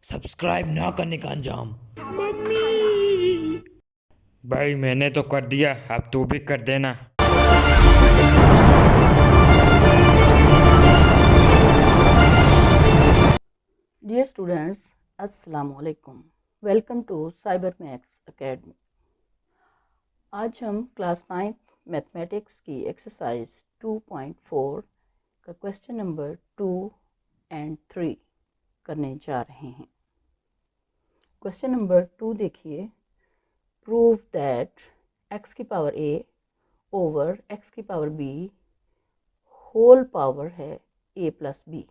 Subscribe ना करने का अंजाम। मम्मी। भाई मैंने तो कर दिया, अब तू भी कर देना। डियर स्टूडेंट्स, अस्सलाम वालेकुम। Welcome to cyber maths academy. आज हम क्लास 9 मैथमेटिक्स की एक्सरसाइज 2.4 का क्वेश्चन नंबर 2 एंड 3 करने जा रहे हैं। क्वेश्चन नंबर 2 देखिए। प्रूव दैट x की पावर a ओवर x की पावर b होल पावर है a plus B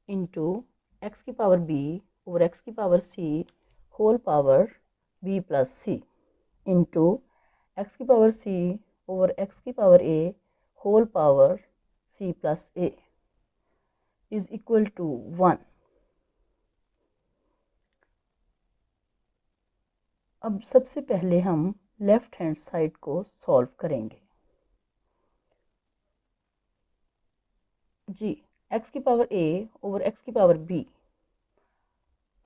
into x की पावर b ओवर एक्स की power c whole power b plus C into x की power c over x की power a whole power c plus a is equal to 1। अब सबसे पहले हम left hand side को solve करेंगे। जी, एक्स की पावर a ओवर एक्स की पावर b।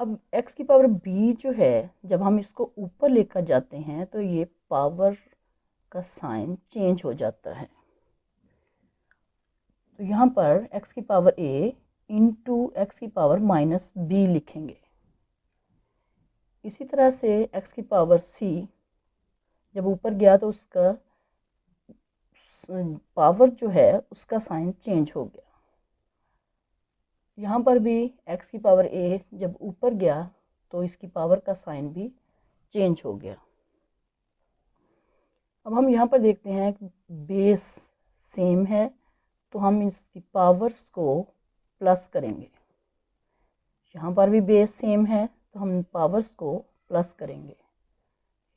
अब x की पावर b जो है, जब हम इसको ऊपर लेकर जाते हैं तो ये पावर का साइन चेंज हो जाता है। तो यहाँ पर x की पावर a इंटू एक्स की पावर माइनस b लिखेंगे। इसी तरह से x की पावर c जब ऊपर गया तो उसका पावर जो है उसका साइन चेंज हो गया। यहाँ पर भी x की पावर a जब ऊपर गया तो इसकी पावर का साइन भी चेंज हो गया। अब हम यहाँ पर देखते हैं कि बेस सेम है तो हम इसकी पावर्स को प्लस करेंगे। यहाँ पर भी बेस सेम है तो हम पावर्स को प्लस करेंगे।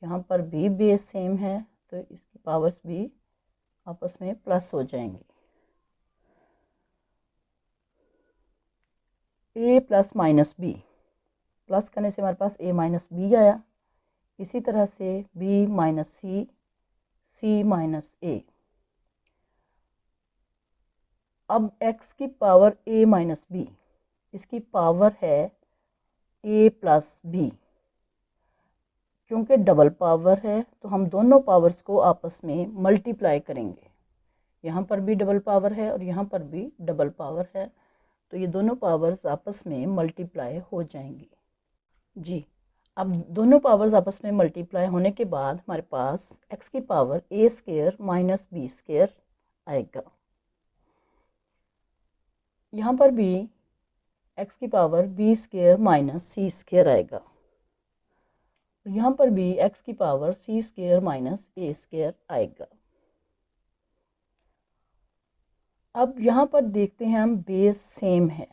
यहाँ पर भी बेस सेम है तो इसकी पावर्स भी आपस में प्लस हो जाएंगी। a plus minus B, plus करने से हमारे पास a माइनस बी आया। इसी तरह से b minus C, c minus a। अब x की पावर a माइनस बी, इसकी पावर है a प्लस बी। क्योंकि डबल पावर है तो हम दोनों पावर्स को आपस में मल्टीप्लाई करेंगे। यहाँ पर भी डबल पावर है और यहाँ पर भी डबल पावर है तो ये दोनों पावर्स आपस में मल्टीप्लाई हो जाएंगी। जी, अब दोनों पावर्स आपस में मल्टीप्लाई होने के बाद हमारे पास x की power a square minus B square आएगा। यहाँ पर भी x की power b square minus C square आएगा। यहाँ पर भी x की power c square minus a square आएगा। अब यहाँ पर देखते हैं हम बेस सेम है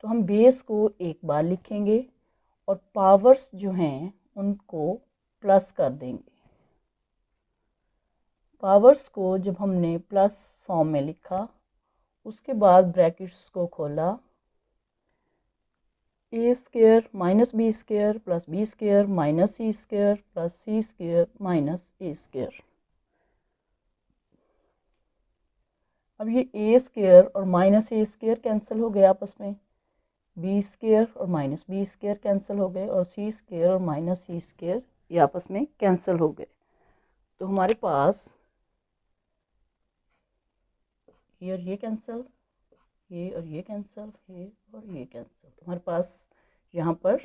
तो हम बेस को एक बार लिखेंगे और पावर्स जो हैं उनको प्लस कर देंगे। पावर्स को जब हमने प्लस फॉर्म में लिखा उसके बाद ब्रैकेट्स को खोला, a square minus B square plus B square minus C square plus C square minus A square. अब ये a स्क्वायर और माइनस ए स्क्वायर कैंसिल हो गए आपस में, बी स्क्वायर और माइनस बी स्क्वायर कैंसिल हो गए और सी स्क्वायर और माइनस सी स्क्वायर ये आपस में कैंसिल हो गए। तो हमारे पास ये और ये कैंसिल, ये और ये कैंसिल, ये और ये कैंसिल, तो हमारे पास यहाँ पर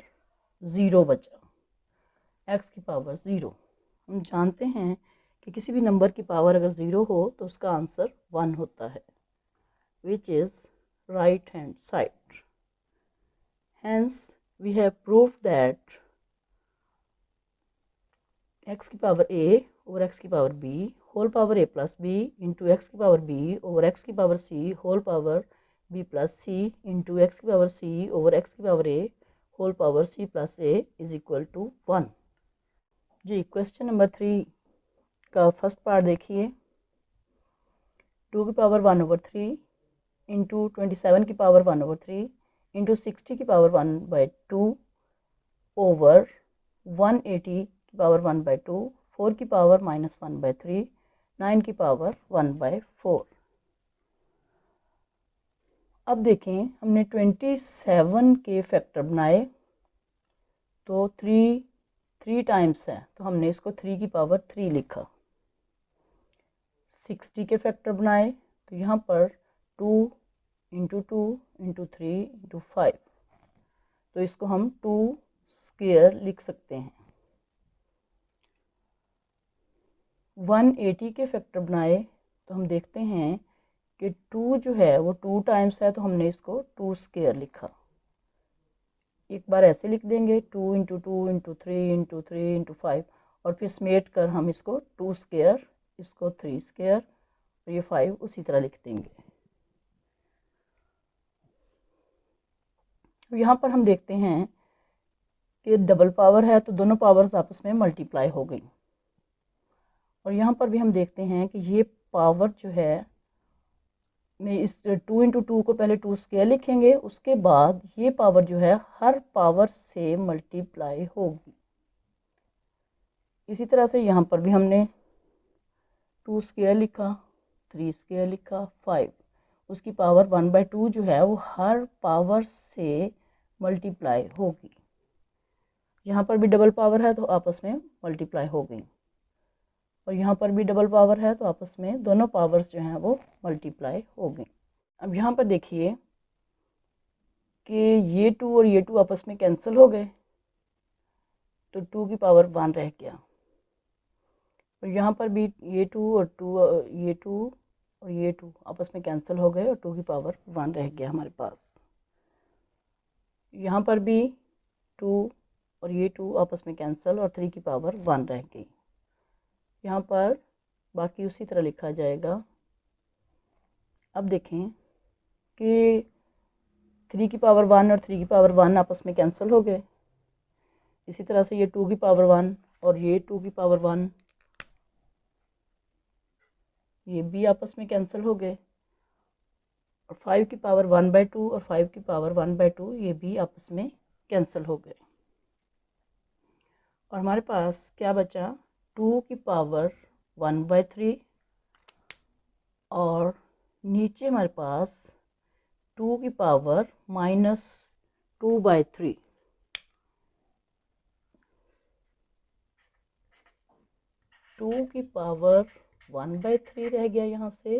ज़ीरो बचा, x की पावर ज़ीरो। हम जानते हैं कि किसी भी नंबर की पावर अगर ज़ीरो हो तो उसका आंसर 1 होता है, which is right hand side. Hence we have proved that x की पावर a ओवर x की power b whole power a plus b into x की पावर b ओवर x की power c whole power b plus c into x की power c over x की power a whole power c plus a is equal to 1। जी, question number 3 का first part देखिए। 2 की power 1 over 3 into 27 की power 1 over 3 into 60 की power 1/2 over 180 की power 1/2, 4 की पावर माइनस 1/3, 9 की पावर 1/4। अब देखें, हमने 27 के फैक्टर बनाए तो 3 टाइम्स है, तो हमने इसको 3 की पावर 3 लिखा। 60 के फैक्टर बनाए तो यहाँ पर 2 इंटू 2 इंटू 3 इंटू 5, तो इसको हम 2 स्क्वायर लिख सकते हैं। 180 के फैक्टर बनाए तो हम देखते हैं कि 2 जो है वो 2 टाइम्स है, तो हमने इसको 2 स्क्वायर लिखा। एक बार ऐसे लिख देंगे 2 इंटू 2 इंटू 3 इंटू 3 इंटू 5, और फिर समेट कर हम इसको 2 स्क्वायर, इसको 3 स्क्वायर और ये 5 उसी तरह लिख देंगे। यहाँ पर हम देखते हैं कि डबल पावर है तो दोनों पावर्स आपस में मल्टीप्लाई हो गई। और यहाँ पर भी हम देखते हैं कि ये पावर जो है, में इस 2 इंटू 2 को पहले 2 स्क्वायर लिखेंगे, उसके बाद ये पावर जो है हर पावर से मल्टीप्लाई होगी। इसी तरह से यहाँ पर भी हमने 2 स्क्वायर लिखा, 3 स्क्वायर लिखा, 5, उसकी पावर 1/2 जो है वो हर पावर से मल्टीप्लाई होगी। यहाँ पर भी डबल पावर है तो आपस में मल्टीप्लाई हो गई, और यहाँ पर भी डबल पावर है तो आपस में दोनों पावर्स जो हैं वो मल्टीप्लाई हो गई। अब यहाँ पर देखिए कि ये 2 और ये 2 आपस में कैंसिल हो गए, तो 2 की पावर 1 रह गया। और यहाँ पर भी ये 2 और 2 ये 2 और ये 2 आपस में कैंसिल हो गए और 2 की पावर 1 रह गया हमारे पास। यहाँ पर भी 2 और ये 2 आपस में कैंसिल और 3 की पावर 1 रह गई। यहाँ पर बाकी उसी तरह लिखा जाएगा। अब देखें कि 3 की पावर 1 और 3 की पावर 1 आपस में कैंसिल हो गए। इसी तरह से ये 2 की पावर 1 और ये 2 की पावर 1 ये भी आपस में कैंसिल हो गए, और 5 की पावर 1/2 और 5 की पावर 1/2 ये भी आपस में कैंसिल हो गए। और हमारे पास क्या बचा, 2 की पावर 1/3 और नीचे हमारे पास 2 की पावर -2/3। टू की पावर 1/3 रह गया यहाँ से,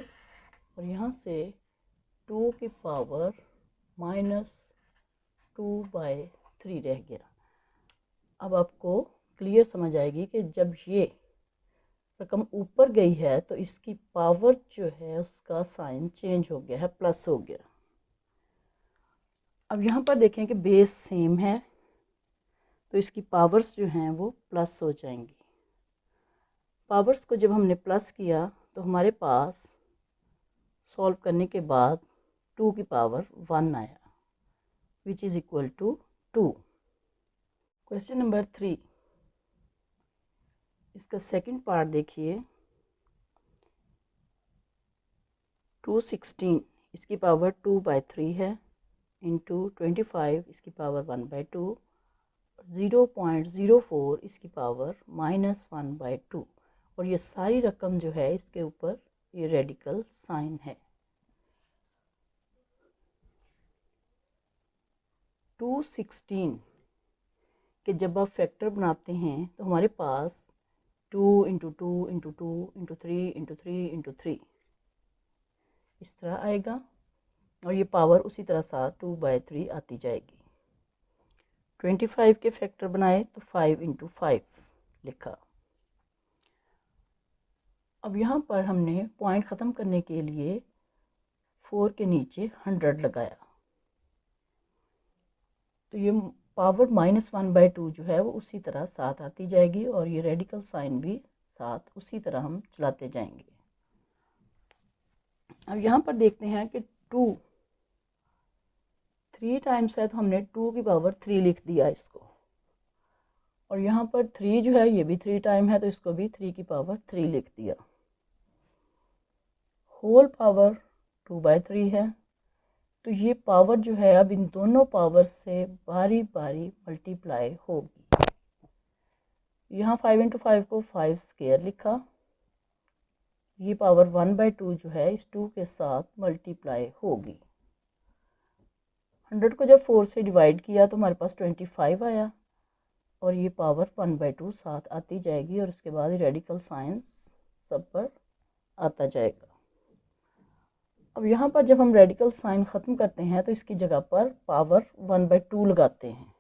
और यहाँ से 2 की पावर -2/3 रह गया। अब आपको क्लियर समझ आएगी कि जब ये रकम ऊपर गई है तो इसकी पावर जो है उसका साइन चेंज हो गया है, प्लस हो गया। अब यहाँ पर देखें कि बेस सेम है तो इसकी पावर्स जो हैं वो प्लस हो जाएंगी। पावर्स को जब हमने प्लस किया तो हमारे पास सॉल्व करने के बाद 2 की पावर 1 आया, which is equal to 2। Question number 3, इसका सेकंड पार्ट देखिए। 216 इसकी पावर 2/3 है, इंटू 25 इसकी पावर 1/2, 0.04 इसकी पावर -1/2, और ये सारी रकम जो है इसके ऊपर ये रेडिकल साइन है। 216 के जब आप फैक्टर बनाते हैं तो हमारे पास 2 into 2 into 2 into 3 into 3 into 3 इस तरह आएगा, और ये पावर उसी तरह सा 2/3 आती जाएगी। 25 के फैक्टर बनाए तो 5 इंटू 5 लिखा। अब यहाँ पर हमने पॉइंट ख़त्म करने के लिए 4 के नीचे 100 लगाया, तो ये पावर -1/2 जो है वो उसी तरह साथ आती जाएगी, और ये रेडिकल साइन भी साथ उसी तरह हम चलाते जाएंगे। अब यहाँ पर देखते हैं कि 2 3 टाइम्स है तो हमने 2 की पावर 3 लिख दिया इसको, और यहाँ पर 3 जो है ये भी 3 टाइम है तो इसको भी 3 की पावर 3 लिख दिया। होल पावर 2/3 है, तो ये पावर जो है अब इन दोनों पावर से बारी बारी मल्टीप्लाई होगी। यहाँ 5 इंटू 5 को 5 स्क्वायर लिखा, ये पावर 1/2 जो है इस 2 के साथ मल्टीप्लाई होगी। 100 को जब 4 से डिवाइड किया तो हमारे पास 25 आया, और ये पावर 1/2 साथ आती जाएगी, और उसके बाद रेडिकल साइन सब पर आता जाएगा। अब यहाँ पर जब हम रेडिकल साइन ख़त्म करते हैं तो इसकी जगह पर पावर 1/2 लगाते हैं।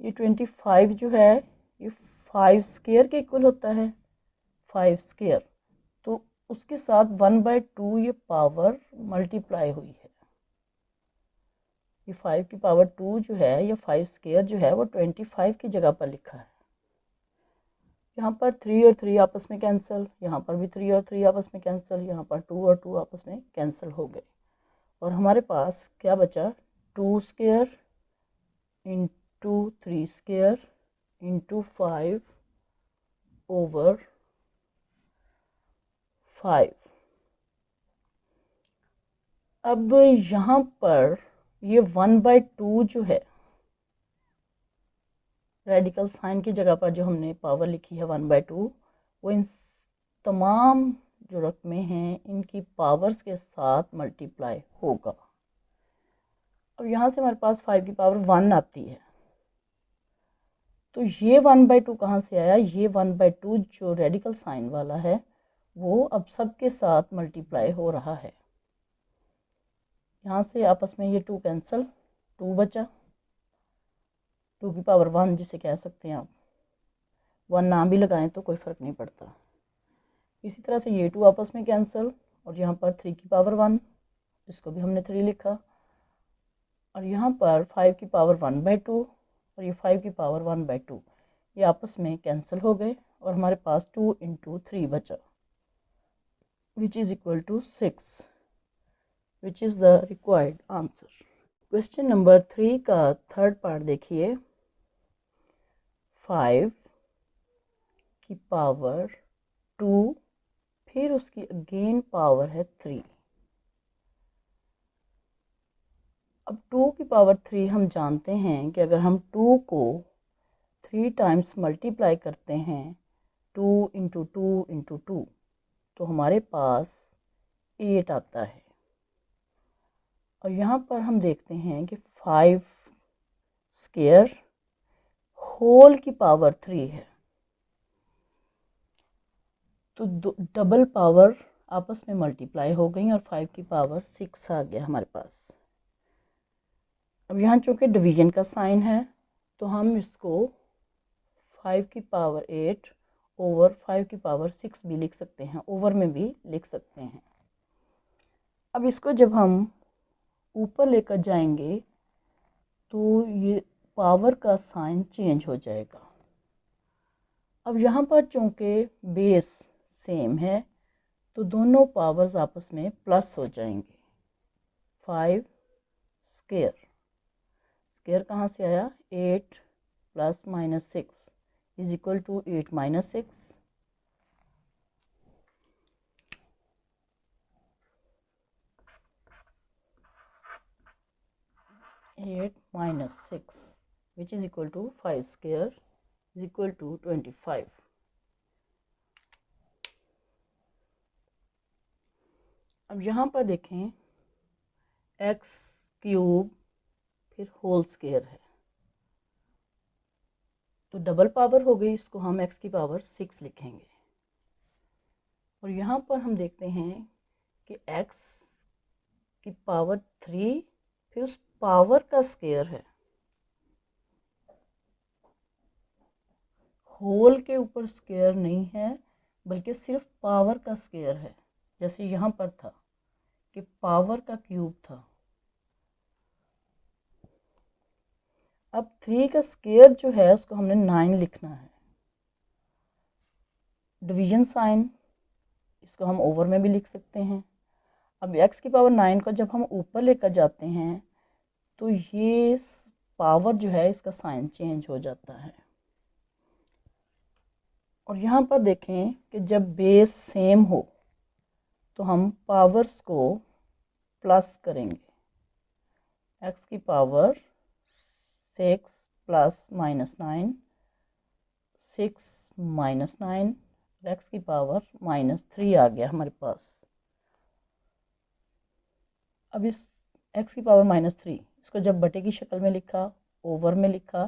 ये 25 जो है ये 5 स्क्वायर के इक्वल होता है, 5 स्क्वायर, तो उसके साथ 1/2 ये पावर मल्टीप्लाई हुई है। ये 5 की पावर 2 जो है, ये 5 स्क्वायर जो है वो 25 की जगह पर लिखा है। यहाँ पर 3 और 3 आपस में कैंसिल, यहाँ पर भी 3 और 3 आपस में कैंसिल, यहाँ पर 2 और 2 आपस में कैंसिल हो गए, और हमारे पास क्या बचा, 2 square into 3 square into 5 over 5। अब यहाँ पर ये 1/2 जो है, रेडिकल साइन की जगह पर जो हमने पावर लिखी है 1/2, वो इन तमाम जो रकमें हैं इनकी पावर्स के साथ मल्टीप्लाई होगा। अब यहाँ से हमारे पास 5 की पावर 1 आती है, तो ये 1/2 कहाँ से आया, ये 1/2 जो रेडिकल साइन वाला है वो अब सबके साथ मल्टीप्लाई हो रहा है। यहाँ से आपस में ये 2 कैंसिल, 2 बचा, 2 की पावर 1 जिसे कह सकते हैं आप, 1 ना भी लगाएं तो कोई फ़र्क नहीं पड़ता। इसी तरह से ये 2 आपस में कैंसिल, और यहाँ पर 3 की पावर 1, इसको भी हमने 3 लिखा, और यहाँ पर 5 की पावर 1/2 और ये 5 की पावर 1/2 ये आपस में कैंसिल हो गए, और हमारे पास 2 इंटू 3 बचा, which is equal to 6, which is the required answer. Question number 3 का थर्ड पार्ट देखिए। 5 की पावर 2, फिर उसकी अगेन पावर है 3। अब 2 की पावर 3 हम जानते हैं कि अगर हम 2 को 3 टाइम्स मल्टीप्लाई करते हैं, 2 इंटू 2 इंटू 2, तो हमारे पास 8 आता है। और यहाँ पर हम देखते हैं कि 5 स्क्वायर होल की पावर 3 है, तो डबल पावर आपस में मल्टीप्लाई हो गई और 5 की पावर 6 आ गया हमारे पास। अब यहाँ चूँकि डिवीजन का साइन है तो हम इसको 5 की पावर 8 ओवर 5 की पावर 6 भी लिख सकते हैं, ओवर में भी लिख सकते हैं। अब इसको जब हम ऊपर लेकर जाएंगे तो ये पावर का साइन चेंज हो जाएगा। अब यहाँ पर चूँकि बेस सेम है तो दोनों पावर्स आपस में प्लस हो जाएंगे। 5 स्क्वायर, स्क्वायर कहाँ से आया, 8 plus minus 6 is equal to 8 minus 6। Which is equal to 5 square is equal to 25। अब यहाँ पर देखें x क्यूब फिर होल स्क्वायर है, तो डबल पावर हो गई, इसको हम x की पावर 6 लिखेंगे। और यहाँ पर हम देखते हैं कि x की पावर 3 फिर उस पावर का स्क्वायर है, होल के ऊपर स्क्वायर नहीं है बल्कि सिर्फ पावर का स्क्वायर है, जैसे यहाँ पर था कि पावर का क्यूब था। अब 3 का स्क्वायर जो है उसको हमने 9 लिखना है। डिवीजन साइन, इसको हम ओवर में भी लिख सकते हैं। अब x की पावर 9 को जब हम ऊपर लेकर जाते हैं तो ये पावर जो है इसका साइन चेंज हो जाता है। और यहाँ पर देखें कि जब बेस सेम हो तो हम पावर्स को प्लस करेंगे। x की power 6 plus minus 9, 6 minus 9, x की पावर -3 आ गया हमारे पास। अब इस x की पावर -3 इसको जब बटे की शक्ल में लिखा, ओवर में लिखा,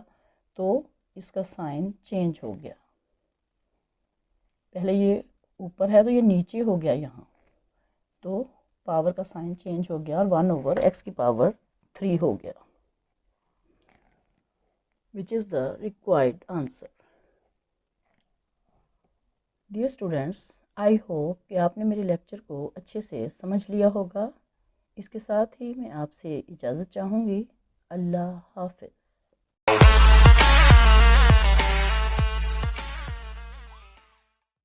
तो इसका साइन चेंज हो गया। पहले ये ऊपर है तो ये नीचे हो गया यहाँ, तो पावर का साइन चेंज हो गया और 1/x की पावर 3 हो गया, which is the required answer. Dear students, I hope कि आपने मेरे लेक्चर को अच्छे से समझ लिया होगा। इसके साथ ही मैं आपसे इजाज़त चाहूँगी। अल्लाह हाफ़िज़।